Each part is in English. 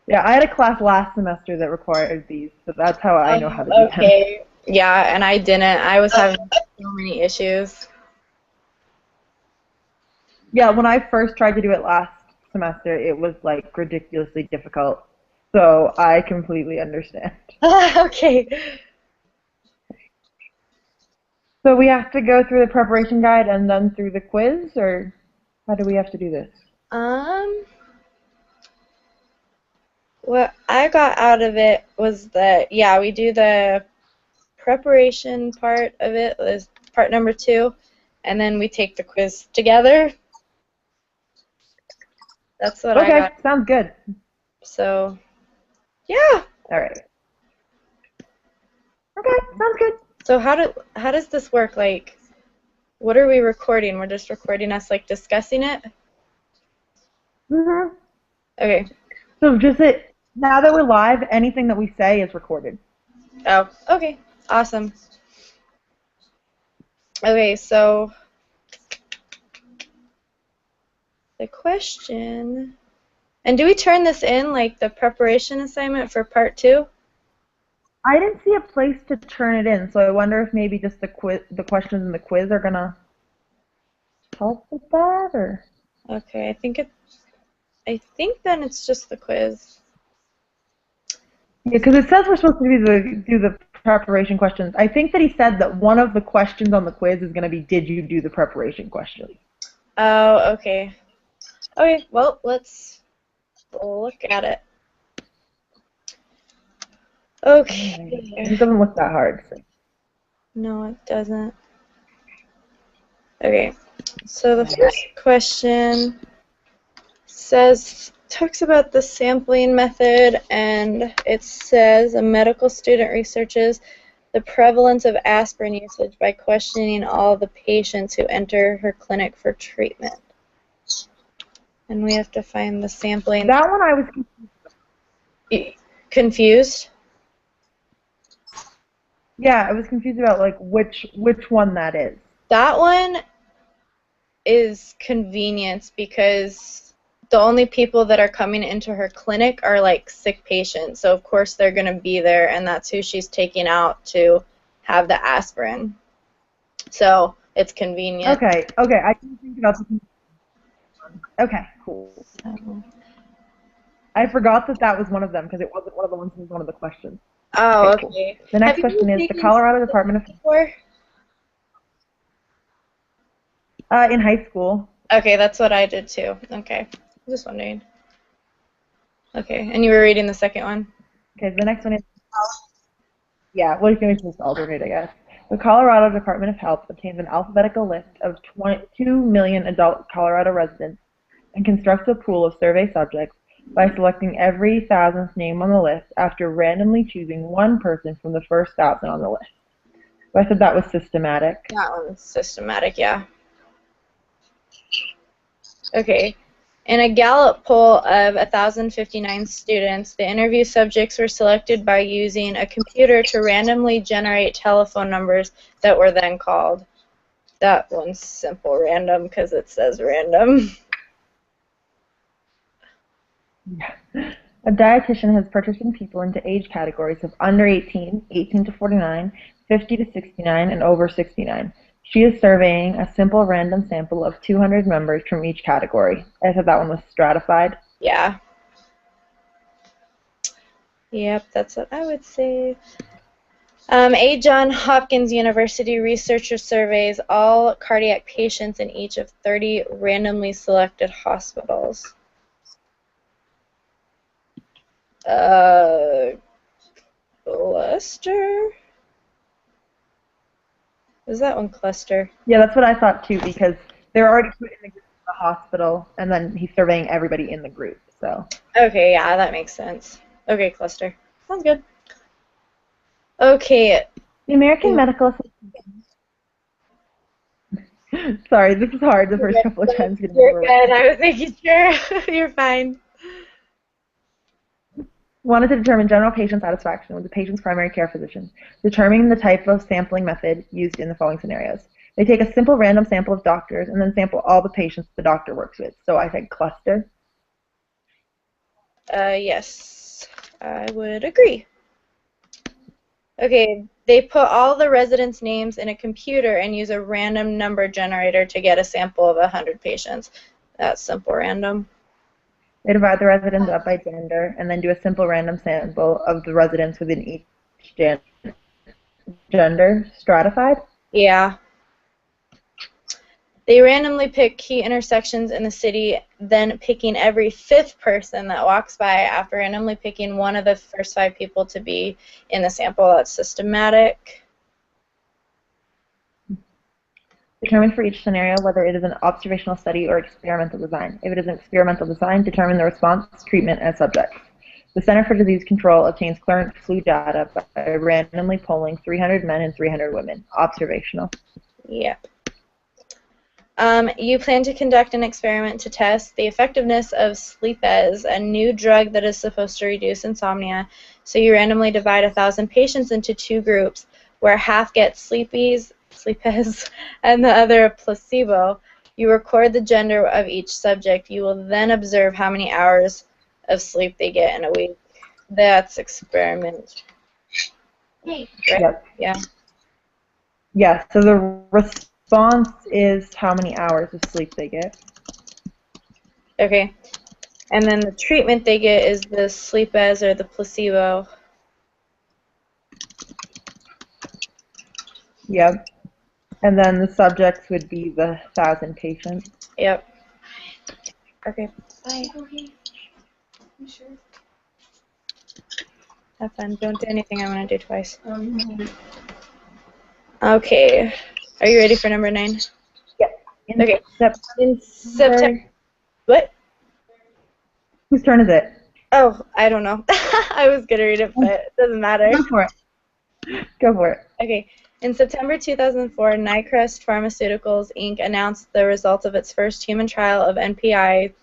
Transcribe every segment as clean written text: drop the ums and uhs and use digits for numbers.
Yeah, I had a class last semester that required these, so that's how I know how to do them. Okay. Yeah, and I didn't. I was having so many issues. Yeah, when I first tried to do it last semester, it was like ridiculously difficult. So I completely understand. Okay. So we have to go through the preparation guide and then through the quiz, or how do we have to do this? Um, what I got out of it was that, yeah, we do the preparation part of it, is part number 2, and then we take the quiz together. That's what I Okay, got. sounds good. So, yeah. All right. Okay, sounds good. So how does this work? Like, what are we recording? We're just recording us like discussing it? Mhm. Okay. So just now that we're live, anything that we say is recorded. Oh, okay. Awesome. Okay, so the question. And do we turn this in, like the preparation assignment for part 2? I didn't see a place to turn it in, so I wonder if maybe just the questions in the quiz are gonna help with that, or Okay, I think then it's just the quiz. yeah, because it says we're supposed to do the preparation questions. I think that he said that one of the questions on the quiz is gonna be, did you do the preparation questions? Oh, okay. Okay, well, let's look at it. Okay. Alright. It doesn't look that hard. So. No, it doesn't. Okay. So the first question talks about the sampling method, and it says a medical student researches the prevalence of aspirin usage by questioning all the patients who enter her clinic for treatment. And we have to find the sampling. That one I was Confused? yeah, I was confused about like which one that is. That one is convenience because the only people that are coming into her clinic are like sick patients. So of course they're going to be there, and that's who she's taking out to have the aspirin. So it's convenient. Okay, I can think about the okay, cool. So, I forgot that that was one of them because it wasn't one of the ones that was one of the questions. oh, Okay, cool. okay. The Have next you been question is the taking Colorado Department of before? in high school. Okay, that's what I did too. Okay, just wondering. Okay, and you were reading the second one. Okay, the next one is yeah, well you can just alternate, I guess. The Colorado Department of Health obtains an alphabetical list of 2 million adult Colorado residents and constructs a pool of survey subjects by selecting every thousandth name on the list after randomly choosing one person from the first thousand on the list. So I said that was systematic. That one's systematic, yeah. Okay. In a Gallup poll of 1,059 students, the interview subjects were selected by using a computer to randomly generate telephone numbers that were then called. That one's simple random because it says random. Yeah. A dietitian has partitioned people into age categories of under 18, 18 to 49, 50 to 69, and over 69. She is surveying a simple random sample of 200 members from each category. I thought that one was stratified. Yeah. Yep, that's what I would say. A. Johns Hopkins University researcher surveys all cardiac patients in each of 30 randomly selected hospitals. Cluster? Is that one cluster? Yeah, that's what I thought too, because they're already put in the group of the hospital, and then he's surveying everybody in the group. So. Okay, yeah, that makes sense. Okay, cluster. Sounds good. Okay. The American Medical Association. Sorry, this is hard the first couple of times getting You're over it. good. I was making sure. You're fine. Wanted to determine general patient satisfaction with the patient's primary care physician, determining the type of sampling method used in the following scenarios. They take a simple random sample of doctors and then sample all the patients the doctor works with. So I said cluster. Yes. I would agree. Okay, they put all the residents' names in a computer and use a random number generator to get a sample of 100 patients. That's simple random. They divide the residents up by gender and then do a simple random sample of the residents within each gender stratified. Yeah. They randomly pick key intersections in the city, then picking every 5th person that walks by after randomly picking one of the first 5 people to be in the sample. That's systematic. Determine for each scenario whether it is an observational study or experimental design. If it is an experimental design, determine the response, treatment, and subjects. The Center for Disease Control obtains current flu data by randomly polling 300 men and 300 women. Observational. Yep. You plan to conduct an experiment to test the effectiveness of Sleepez, a new drug that is supposed to reduce insomnia. So you randomly divide 1,000 patients into 2 groups, where half get Sleepez, and the other a placebo. You record the gender of each subject. You will then observe how many hours of sleep they get in a week. That's experiment. Right? Yep. Yeah. Yeah, so the response is how many hours of sleep they get. Okay. And then the treatment they get is the Sleepez or the placebo. Yep. And then the subjects would be the 1,000 patients. Yep. Okay. Bye. You sure? Have fun. Don't do anything I'm going to do twice. Okay. Are you ready for number 9? Yep. Okay. September. In September. What? Whose turn is it? Oh, I don't know. I was going to read it, but it doesn't matter. Go for it. Go for it. Okay. In September 2004, Nycrest Pharmaceuticals, Inc. announced the results of its first human trial of NPI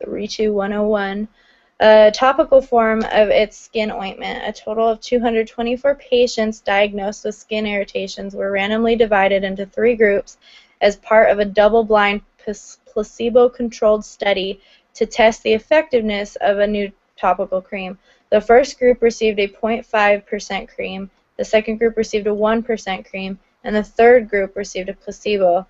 32101, a topical form of its skin ointment. A total of 224 patients diagnosed with skin irritations were randomly divided into 3 groups as part of a double-blind placebo-controlled study to test the effectiveness of a new topical cream. The first group received a 0.5% cream, the second group received a 1% cream, and the third group received a placebo.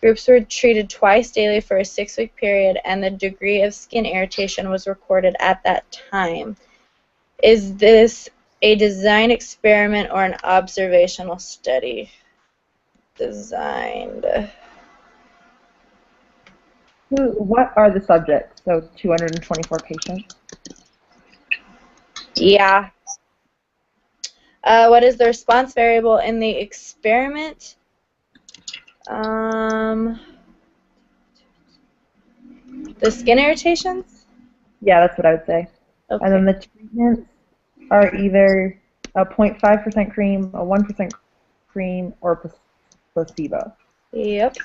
Groups were treated twice daily for a 6-week period, and the degree of skin irritation was recorded at that time. Is this a design experiment or an observational study? Designed. What are the subjects? So 224 patients. Yeah. What is the response variable in the experiment? The skin irritations? Yeah, that's what I would say. Okay. And then the treatments are either a 0.5% cream, a 1% cream, or placebo. Yep.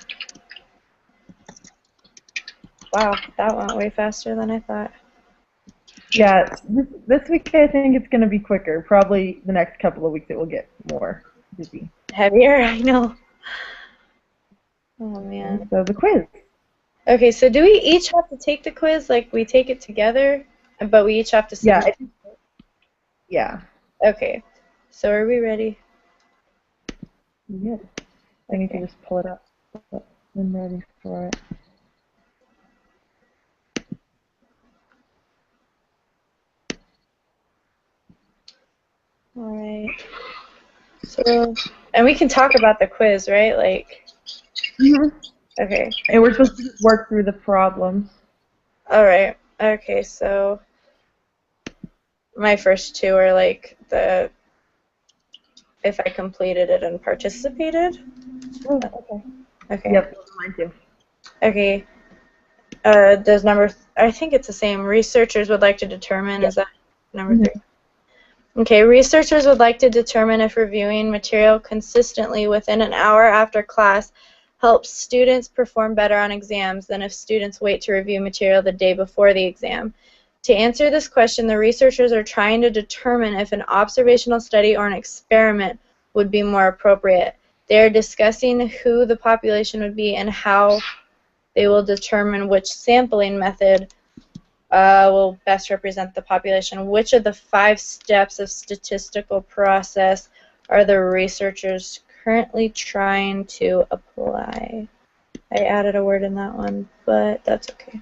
Wow, that went way faster than I thought. Yeah, this week I think it's going to be quicker. Probably the next couple of weeks it will get more busy. Heavier, I know. Oh, man. So the quiz. Okay, so do we each have to take the quiz? Like, we take it together, but we each have to submit? Yeah. Okay, so are we ready? Yeah. I need to just pull it up. I'm ready for it. All right. So, and we can talk about the quiz, right? Like, okay. And we're supposed to work through the problems. All right. Okay, so my first 2 are like the if I completed it and participated. Oh, okay. Okay. Yep, mine too. Okay. Does I think it's the same. Researchers would like to determine, is that number 3? Okay, researchers would like to determine if reviewing material consistently within an hour after class helps students perform better on exams than if students wait to review material the day before the exam. To answer this question, the researchers are trying to determine if an observational study or an experiment would be more appropriate. They are discussing who the population would be and how they will determine which sampling method will best represent the population? Which of the 5 steps of statistical process are the researchers currently trying to apply? I added a word in that one, but that's okay.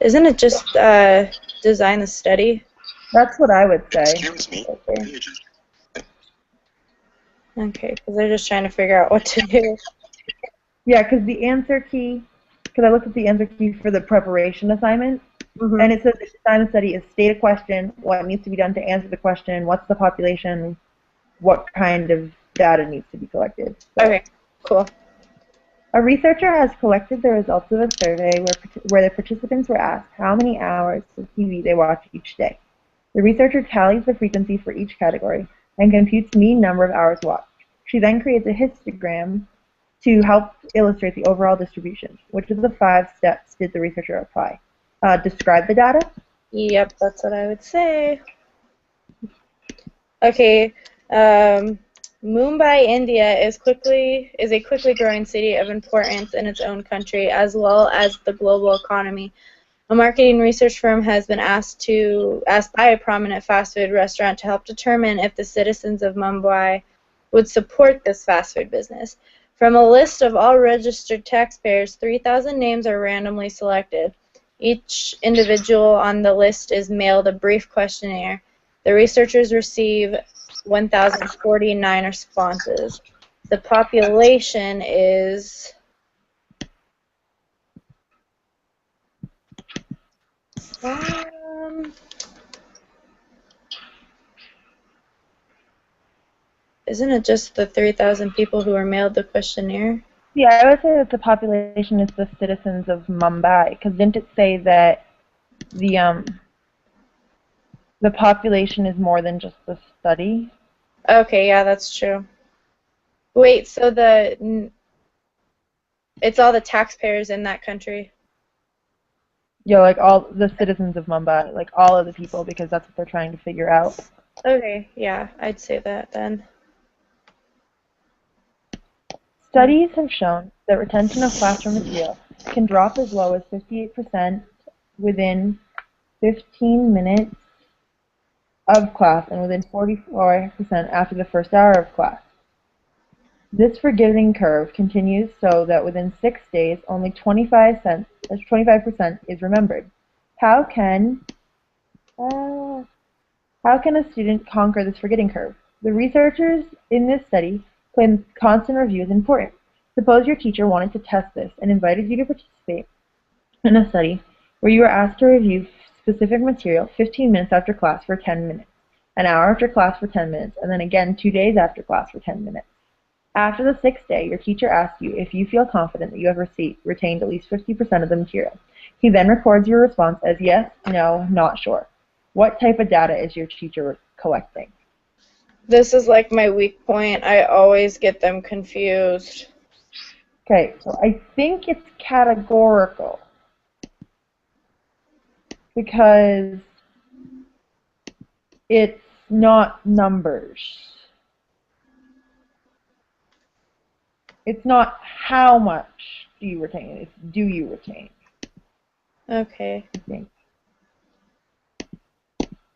Isn't it just design the study? That's what I would say. Okay, because they're just trying to figure out what to do. Yeah, because the answer key, because I looked at the answer key for the preparation assignment, and it says the design the study is state a question, what needs to be done to answer the question, what's the population, what kind of data needs to be collected. So. Okay, cool. A researcher has collected the results of a survey where the participants were asked how many hours of TV they watch each day. The researcher tallies the frequency for each category and computes mean number of hours watched. She then creates a histogram to help illustrate the overall distribution. Which of the 5 steps did the researcher apply? Describe the data? Yep, that's what I would say. Okay, Mumbai, India is a quickly growing city of importance in its own country as well as the global economy. A marketing research firm has been asked by a prominent fast food restaurant to help determine if the citizens of Mumbai would support this fast food business. From a list of all registered taxpayers, 3,000 names are randomly selected. Each individual on the list is mailed a brief questionnaire. The researchers receive 1,049 responses. The population is isn't it just the 3,000 people who were mailed the questionnaire? Yeah, I would say that the population is the citizens of Mumbai, because didn't it say that the population is more than just the study? Okay, yeah, that's true. Wait, so it's all the taxpayers in that country? Yeah, like all the citizens of Mumbai, like all of the people, because that's what they're trying to figure out. Okay, yeah, I'd say that then. Studies have shown that retention of classroom material can drop as low as 58% within 15 minutes of class and within 44% after the first hour of class. This forgetting curve continues so that within 6 days, only 25% is remembered. How can a student conquer this forgetting curve? The researchers in this study claim constant review is important. Suppose your teacher wanted to test this and invited you to participate in a study where you are asked to review specific material 15 minutes after class for 10 minutes, an hour after class for 10 minutes, and then again 2 days after class for 10 minutes. After the 6th day, your teacher asks you if you feel confident that you have retained at least 50% of the material. He then records your response as yes, no, not sure. What type of data is your teacher collecting? This is like my weak point. I always get them confused. Okay, so I think it's categorical because it's not numbers. It's not how much do you retain, it's do you retain. Okay. I think.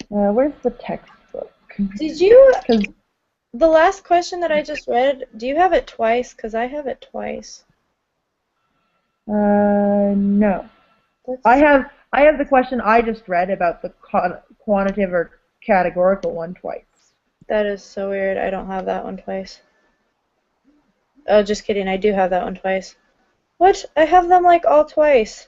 Where's the textbook? Did you, the last question that I just read, do you have it twice? Because I have it twice. No. I have the question I just read about the quantitative or categorical one twice. That is so weird. I don't have that one twice. Oh, just kidding. I do have that one twice. What? I have them like all twice.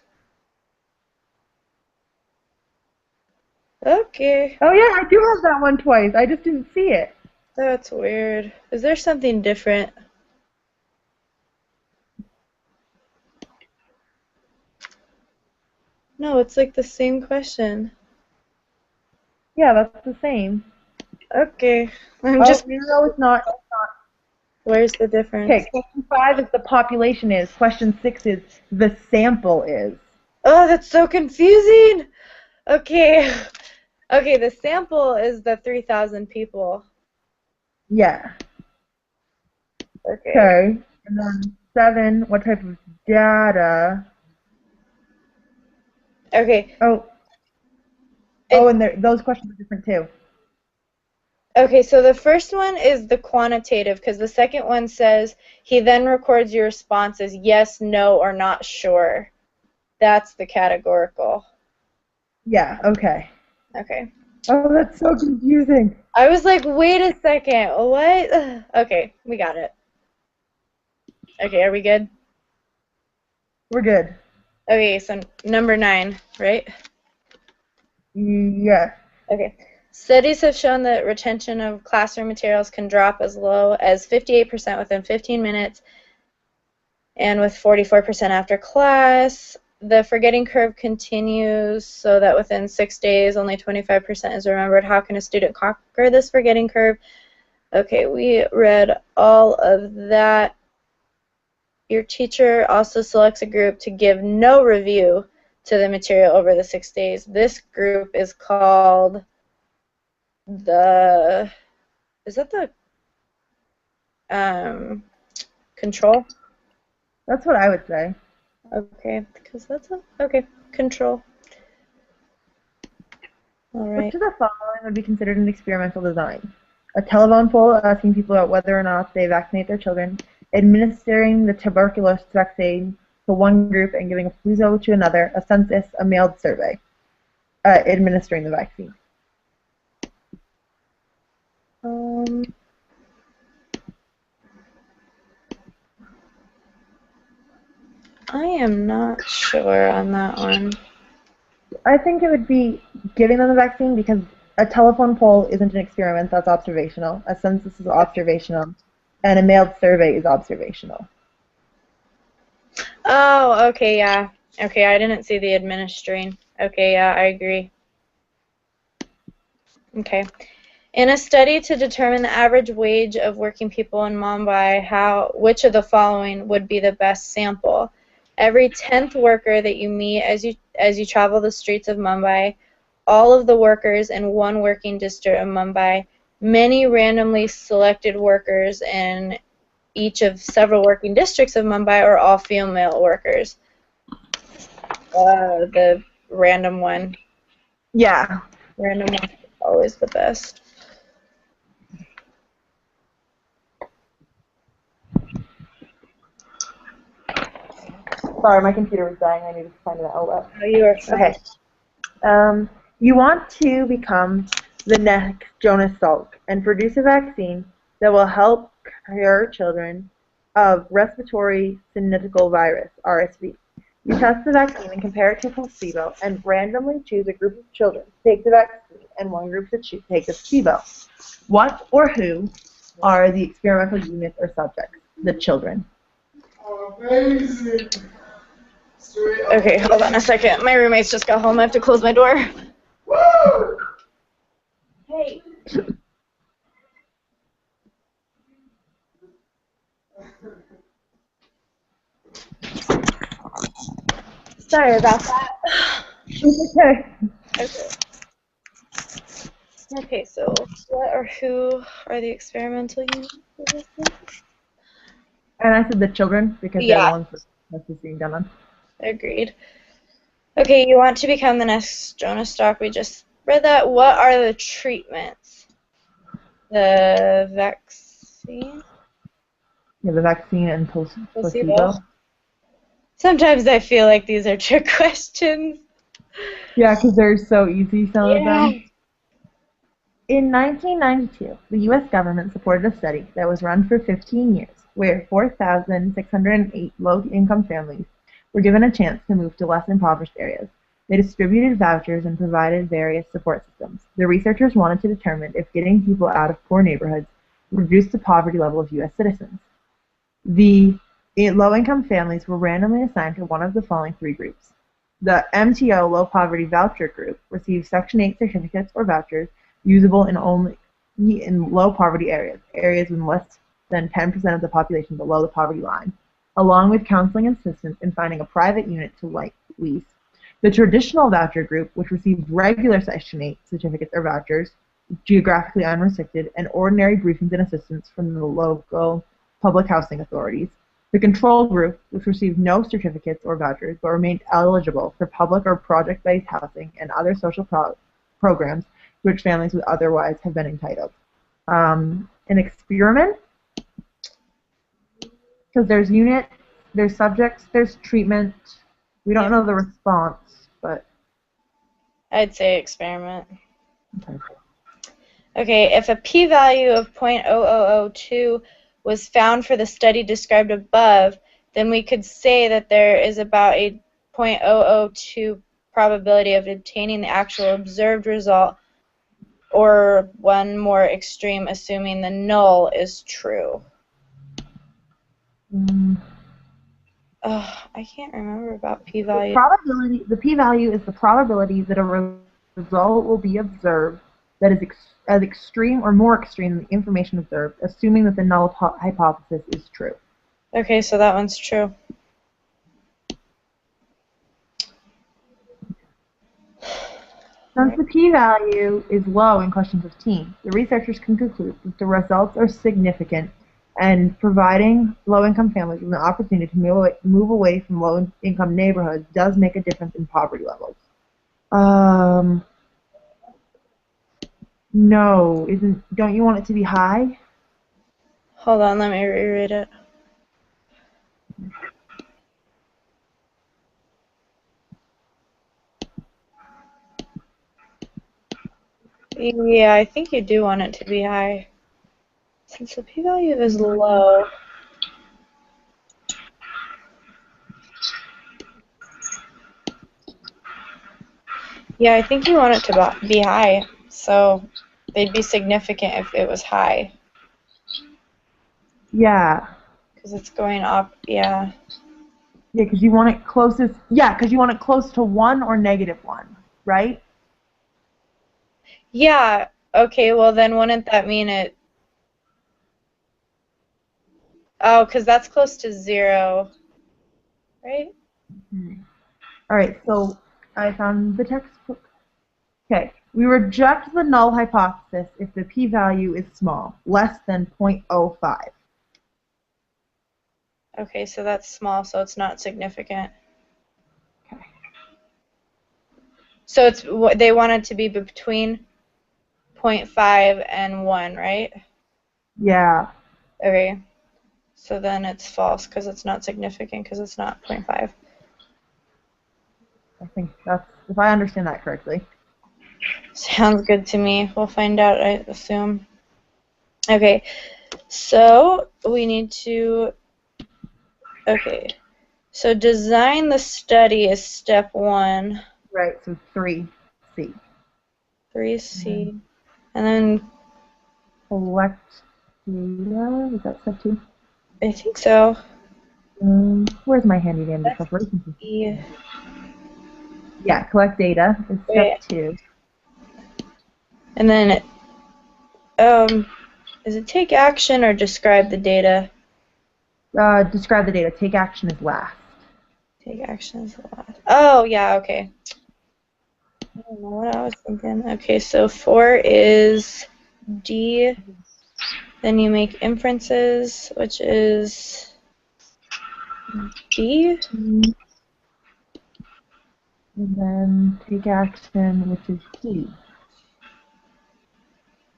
Okay. Oh yeah, I do have that one twice. I just didn't see it. That's weird. Is there something different? No, it's like the same question. Yeah, that's the same. Okay. No, it's not. Where's the difference? Okay, question 5 is the population is. Question 6 is the sample is. Oh, that's so confusing. Okay. Okay, the sample is the 3,000 people. Yeah. Okay. Okay. And then 7, what type of data? Okay. Oh, It's, and those questions are different too. okay, so the first one is the quantitative because the second one says he then records your responses yes, no, or not sure. That's the categorical. Yeah, okay. Okay. Oh, that's so confusing. I was like, wait a second, what? Okay, we got it. Okay, are we good? We're good. Okay, so number 9, right? Yes. Okay. Studies have shown that retention of classroom materials can drop as low as 58% within 15 minutes and with 44% after class. The forgetting curve continues so that within 6 days only 25% is remembered. How can a student conquer this forgetting curve? Okay, we read all of that. Your teacher also selects a group to give no review to the material over the 6 days. This group is called the, is that the control? That's what I would say. Okay, because that's a, okay, control. All Which right. of the following would be considered an experimental design? A telephone poll asking people about whether or not they vaccinate their children, administering the tuberculosis vaccine to one group and giving a flu to another, a census, a mailed survey, administering the vaccine. I am not sure on that one. I think it would be giving them the vaccine because a telephone poll isn't an experiment, that's observational. A census is observational, and a mailed survey is observational. Oh, okay, yeah. Okay, I didn't see the administering. Okay, yeah, I agree. Okay. In a study to determine the average wage of working people in Mumbai, which of the following would be the best sample? Every 10th worker that you meet as you travel the streets of Mumbai, all of the workers in one working district of Mumbai, many randomly selected workers in each of several working districts of Mumbai, or all female workers. The random one. Yeah. Random one is always the best. Sorry, my computer was dying. I needed to find an outlet. Oh, you are fine. Okay. You want to become the next Jonas Salk and produce a vaccine that will help cure children of respiratory syncytial virus, RSV. You test the vaccine and compare it to placebo and randomly choose a group of children to take the vaccine and one group to take the placebo. What or who are the experimental units or subjects? The children. Amazing. Okay, hold on a second. My roommates just got home. I have to close my door. Woo! Hey. Sorry about that. Okay. Okay. Okay, so what or who are the experimental units for this one? And I said the children because they're the Yeah, ones that this is being done on. agreed. Okay, you want to become the next Jonas Stock. We just read that. What are the treatments? The vaccine? Yeah, the vaccine and placebo. Sometimes I feel like these are trick questions. Yeah, because they're so easy, some of Yeah. them. In 1992, the U.S. government supported a study that was run for 15 years, where 4,608 low-income families were given a chance to move to less impoverished areas. They distributed vouchers and provided various support systems. The researchers wanted to determine if getting people out of poor neighborhoods reduced the poverty level of U.S. citizens. The low-income families were randomly assigned to one of the following three groups. The MTO Low Poverty Voucher Group received Section 8 certificates or vouchers usable only in low poverty areas, areas with less than 10% of the population below the poverty line, along with counseling and assistance in finding a private unit to lease. The traditional voucher group, which received regular Section 8 certificates or vouchers, geographically unrestricted, and ordinary briefings and assistance from the local public housing authorities. The control group, which received no certificates or vouchers but remained eligible for public or project-based housing and other social programs to which families would otherwise have been entitled. An experiment, because there's unit, there's subjects, there's treatment. We don't know the response, but I'd say experiment. okay. Okay, if a p-value of 0.0002 was found for the study described above, then we could say that there is about a 0.002 probability of obtaining the actual observed result, or one more extreme, assuming the null is true. I can't remember about p-value. The p-value is the probability that a result will be observed that is as extreme or more extreme than the information observed, assuming that the null hypothesis is true. Okay, so that one's true. Since the p-value is low in question 15, the researchers can conclude that the results are significant and providing low-income families with an opportunity to move away from low-income neighborhoods does make a difference in poverty levels. No, don't you want it to be high? Hold on, let me reread it. Yeah, I think you do want it to be high. Since the p-value is low, yeah, I think you want it to be high, so they'd be significant if it was high. Yeah. Because it's going up, yeah. Yeah, because you want it closest. Yeah, because you want it close to 1 or -1, right? Yeah, okay, well then wouldn't that mean it... Oh, because that's close to 0, right? All right, so I found the textbook. Okay, we reject the null hypothesis if the p-value is small, less than 0.05. Okay, so that's small, so it's not significant. Okay. So it's they want it to be between 0.5 and 1, right? Yeah. Okay. So then it's false because it's not significant because it's not 0.5. I think that's, if I understand that correctly. Sounds good to me. We'll find out, I assume. Okay. So we need to... Okay. So design the study is step 1. Right, so 3C. 3C. And then... Collect data, is that step 2? I think so. Where's my handy dandy That's preparation? E. Yeah, collect data is step 2. And then, is it take action or describe the data? Describe the data. Take action is last. Take action is the last. Oh, yeah, okay. I don't know what I was thinking. Okay, so 4 is D. Then you make inferences, which is D. And then take action, which is D.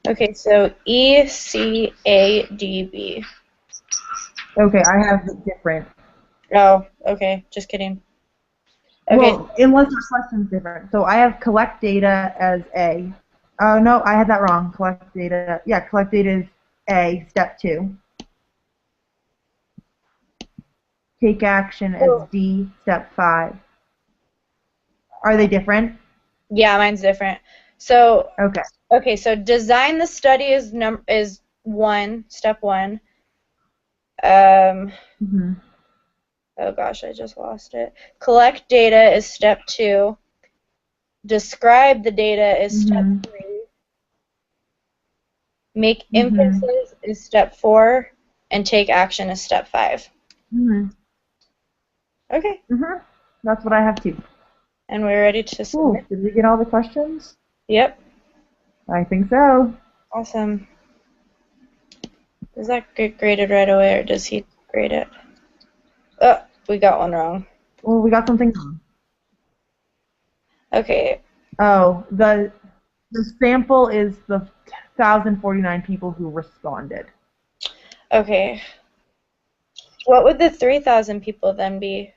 Okay, so E, C, A, D, B. Okay, I have the different. Oh, okay, just kidding. Okay. Well, unless your question's different. So I have collect data as A. Oh, no, I had that wrong. Collect data. Yeah, collect data is A, step 2. Take action as D, step 5. Are they different? Yeah, mine's different. So Okay. okay, so design the study is step 1. Oh gosh, I just lost it. Collect data is step 2. Describe the data is step 3. Make inferences is step 4. And take action is step 5. Okay. That's what I have too. And we're ready to submit. Did we get all the questions? Yep. I think so. Awesome. Does that get graded right away, or does he grade it? Oh, we got one wrong. Well, we got something wrong. Okay. Oh, the sample is the 1,049 people who responded. Okay. What would the 3,000 people then be?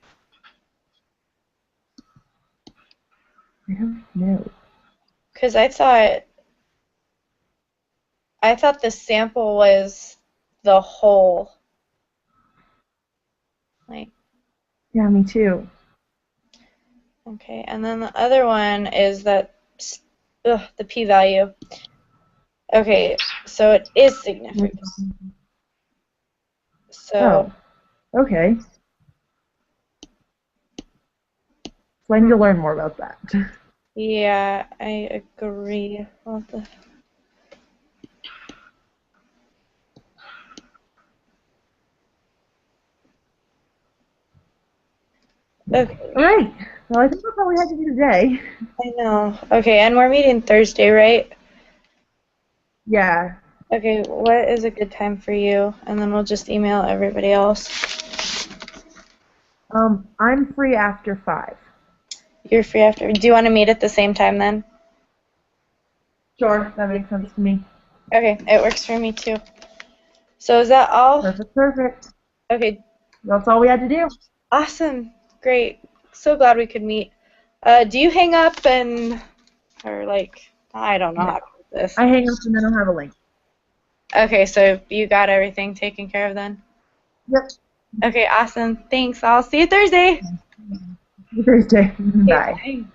I don't know. Because I thought the sample was the whole. Like, Yeah, me too. okay, and then the other one is that, the p-value. Okay, so it is significant. So, Oh, okay. So I need to learn more about that. yeah, I agree. Okay, All right. Well, I think that's all we had to do today. I know. Okay, and we're meeting Thursday, right? Yeah. Okay, what is a good time for you? And then we'll just email everybody else. I'm free after 5. You're free after. Do you want to meet at the same time then? Sure, that makes sense to me. Okay, it works for me too. So is that all? Perfect, perfect. Okay, That's all we had to do. awesome. Great. So glad we could meet. Do you hang up and, or like, I don't know how to do this. I hang up and then I'll have a link. Okay, so you got everything taken care of then? Yep. Okay, awesome. Thanks. I'll see you Thursday. Thursday. Okay, Bye. bye.